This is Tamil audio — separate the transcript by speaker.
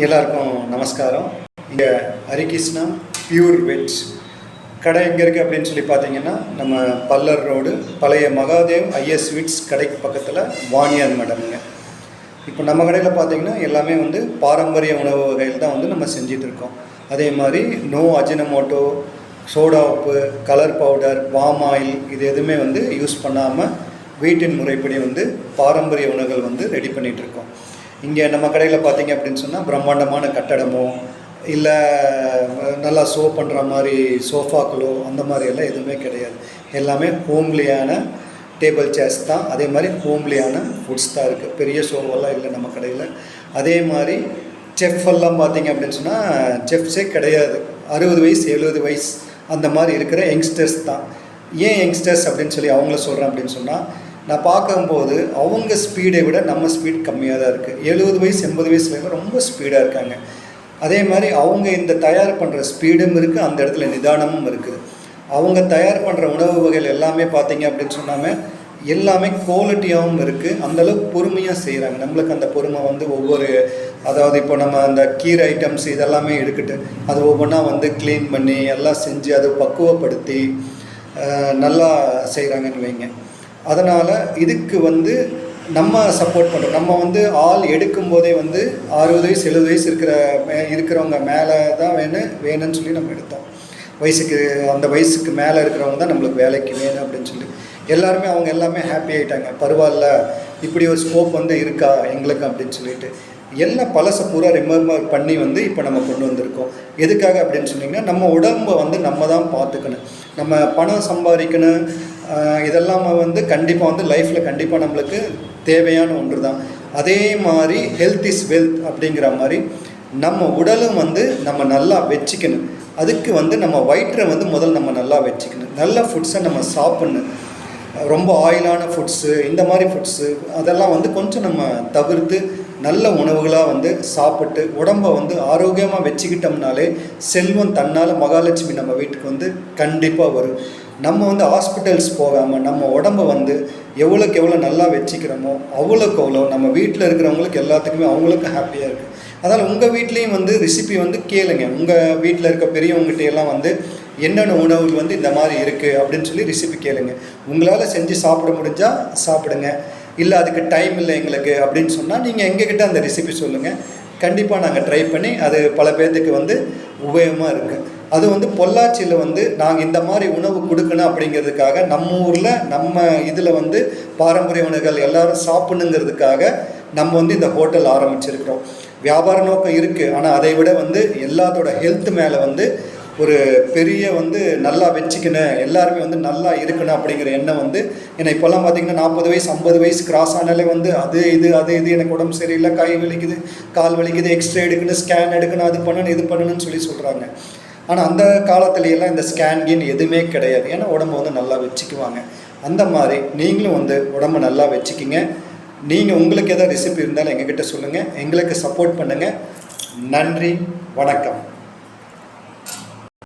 Speaker 1: எல்லாருக்கும் நமஸ்காரம். இங்கே ஹரிகிருஷ்ணா பியூர் வெஜ் கடை எங்கே இருக்குது அப்படின்னு சொல்லி பார்த்தீங்கன்னா, நம்ம பல்லர் ரோடு பழைய மகாதேவ் ஐஎஸ் ஸ்வீட்ஸ் கடைக்கு பக்கத்தில் வாணியார் மேடம்ங்க. இப்போ நம்ம கடையில் பார்த்தீங்கன்னா எல்லாமே பாரம்பரிய உணவு வகையில் தான் நம்ம செஞ்சிட்ருக்கோம். அதே மாதிரி நோ அஜினமோட்டோ, சோடா உப்பு, கலர் பவுடர், பாம் ஆயில் இது எதுவுமே யூஸ் பண்ணாமல் வீட்டின் முறைப்படி பாரம்பரிய உணவுகள் ரெடி பண்ணிகிட்ருக்கோம். இங்கே நம்ம கடையில் பார்த்தீங்க அப்படின்னு சொன்னால் பிரம்மாண்டமான கட்டடமோ இல்லை நல்லா ஷோ பண்ணுற மாதிரி சோஃபாக்களோ அந்த மாதிரியெல்லாம் எதுவுமே கிடையாது. எல்லாமே ஹோம்லியான டேபிள் சேர்ஸ் தான். அதே மாதிரி ஹோம்லியான ஃபுட்ஸ் தான் இருக்குது. பெரிய ஷோவெல்லாம் இல்லை நம்ம கடையில். அதே மாதிரி செஃப்பெல்லாம் பார்த்தீங்க அப்படின்னு சொன்னால் செஃப்ஸே கிடையாது. 60 வயசு 70 வயசு அந்த மாதிரி இருக்கிற யங்ஸ்டர்ஸ் தான். ஏன் யங்ஸ்டர்ஸ் அப்படின்னு சொல்லி அவங்கள சொல்கிறேன் அப்படின்னு சொன்னால், நான் பார்க்கும்போது அவங்க ஸ்பீடை விட நம்ம ஸ்பீட் கம்மியாக தான் இருக்குது. 70 வயசு 80 வயசுல ரொம்ப ஸ்பீடாக இருக்காங்க. அதே மாதிரி அவங்க இந்த தயார் பண்ணுற ஸ்பீடும் இருக்குது, அந்த இடத்துல நிதானமும் இருக்குது. அவங்க தயார் பண்ணுற உணவு வகைகள் எல்லாமே பார்த்தீங்க அப்படின்னு சொன்னாமல் எல்லாமே குவாலிட்டியாகவும் இருக்குது. அந்தளவுக்கு பொறுமையாக செய்கிறாங்க. நம்மளுக்கு அந்த பொறுமை ஒவ்வொரு அதாவது இப்போ நம்ம அந்த கீரை ஐட்டம்ஸ் இதெல்லாமே எடுக்கிட்டு அது ஒவ்வொன்றா க்ளீன் பண்ணி எல்லாம் செஞ்சு அதை பக்குவப்படுத்தி நல்லா செய்கிறாங்கன்னு வைங்க. அதனால் இதுக்கு நம்ம சப்போர்ட் பண்ணுறோம். நம்ம ஆள் எடுக்கும்போதே 60 வயசு 70 வயசு இருக்கிறவங்க மேலே தான் வேணும்னு சொல்லி நம்ம எடுத்தோம். அந்த வயசுக்கு மேலே இருக்கிறவங்க தான் நம்மளுக்கு வேலைக்கு வேணும் அப்படின்னு சொல்லி எல்லாருமே அவங்க எல்லாமே ஹாப்பி ஆகிட்டாங்க. பரவாயில்ல, இப்படி ஒரு ஸ்கோப் இருக்கா எங்களுக்கு அப்படின்னு சொல்லிட்டு எல்லாம் பழசை பூரா ரிமெம்பர் பண்ணி இப்போ நம்ம கொண்டு வந்திருக்கோம். எதுக்காக அப்படின்னு சொன்னிங்கன்னா, நம்ம உடம்பை நம்ம தான் பார்த்துக்கணும். நம்ம பணம் சம்பாதிக்கணும், இதெல்லாம் கண்டிப்பாக லைஃப்பில் கண்டிப்பாக நம்மளுக்கு தேவையான ஒன்று தான். அதே மாதிரி ஹெல்த் இஸ் வெல்த் அப்படிங்கிற மாதிரி நம்ம உடலும் நம்ம நல்லா வச்சுக்கணும். அதுக்கு நம்ம வயிற்றை முதல்ல நம்ம நல்லா வச்சுக்கணும். நல்ல ஃபுட்ஸை நம்ம சாப்பிட்ணும். ரொம்ப ஆயிலான ஃபுட்ஸு இந்த மாதிரி ஃபுட்ஸு அதெல்லாம் கொஞ்சம் நம்ம தவிர்த்து நல்ல உணவுகளாக சாப்பிட்டு உடம்பை ஆரோக்கியமாக வச்சுக்கிட்டோம்னாலே செல்வம் தன்னால் மகாலட்சுமி நம்ம வீட்டுக்கு கண்டிப்பாக வரும். நம்ம ஹாஸ்பிட்டல்ஸ் போகாமல் நம்ம உடம்பை எவ்வளோக்கு எவ்வளோ நல்லா வச்சுக்கிறோமோ அவ்வளோக்கு அவ்வளோ நம்ம வீட்டில் இருக்கிறவங்களுக்கு எல்லாத்துக்குமே அவங்களுக்கும் ஹாப்பியாக இருக்குது. அதனால் உங்கள் வீட்லேயும் ரெசிபி கேளுங்க. உங்கள் வீட்டில் இருக்க பெரியவங்ககிட்ட எல்லாம் என்னென்ன உணவுகள் இந்த மாதிரி இருக்குது அப்படின்னு சொல்லி ரெசிபி கேளுங்க. உங்களால் செஞ்சு சாப்பிட முடிஞ்சால் சாப்பிடுங்க. இல்லை அதுக்கு டைம் இல்லை எங்களுக்கு அப்படின்னு சொன்னால் நீங்கள் எங்ககிட்ட அந்த ரெசிபி சொல்லுங்கள். கண்டிப்பாக நாங்கள் ட்ரை பண்ணி அது பல பேர்த்துக்கு உபயோகமாக இருக்குது. அது பொள்ளாச்சியில் நாங்கள் இந்த மாதிரி உணவு கொடுக்கணும் அப்படிங்கிறதுக்காக நம்ம ஊரில் நம்ம இதில் பாரம்பரிய உணவுகள் எல்லோரும் சாப்பிடணுங்கிறதுக்காக நம்ம இந்த ஹோட்டல் ஆரம்பிச்சிருக்கிறோம். வியாபார நோக்கம் இருக்குது, ஆனால் அதை விட எல்லாத்தோட ஹெல்த் மேலே ஒரு பெரிய நல்லா வச்சுக்கணும், எல்லாருமே நல்லா இருக்கணும் அப்படிங்கிற எண்ணம் ஏன்னா இப்போல்லாம் பார்த்திங்கன்னா 40 வயசு 50 வயசு கிராஸ் ஆனாலே அது இது எனக்கு உடம்பு சரியில்லை, கை வலிக்குது, கால் வலிக்குது, எக்ஸ்ரே எடுக்கணும், ஸ்கேன் எடுக்கணும், அது பண்ணணும் இது பண்ணணும்னு சொல்லி சொல்கிறாங்க. ஆனால் அந்த காலத்துலையெல்லாம் இந்த ஸ்கேன் எதுவுமே கிடையாது. ஏன்னா உடம்பு நல்லா வச்சுக்குவாங்க. அந்த மாதிரி நீங்களும் உடம்பை நல்லா வச்சுக்கிங்க. நீங்கள் உங்களுக்கு எதாவது ரெசிபி இருந்தாலும் எங்ககிட்ட சொல்லுங்கள். எங்களுக்கு சப்போர்ட் பண்ணுங்கள். நன்றி, வணக்கம்.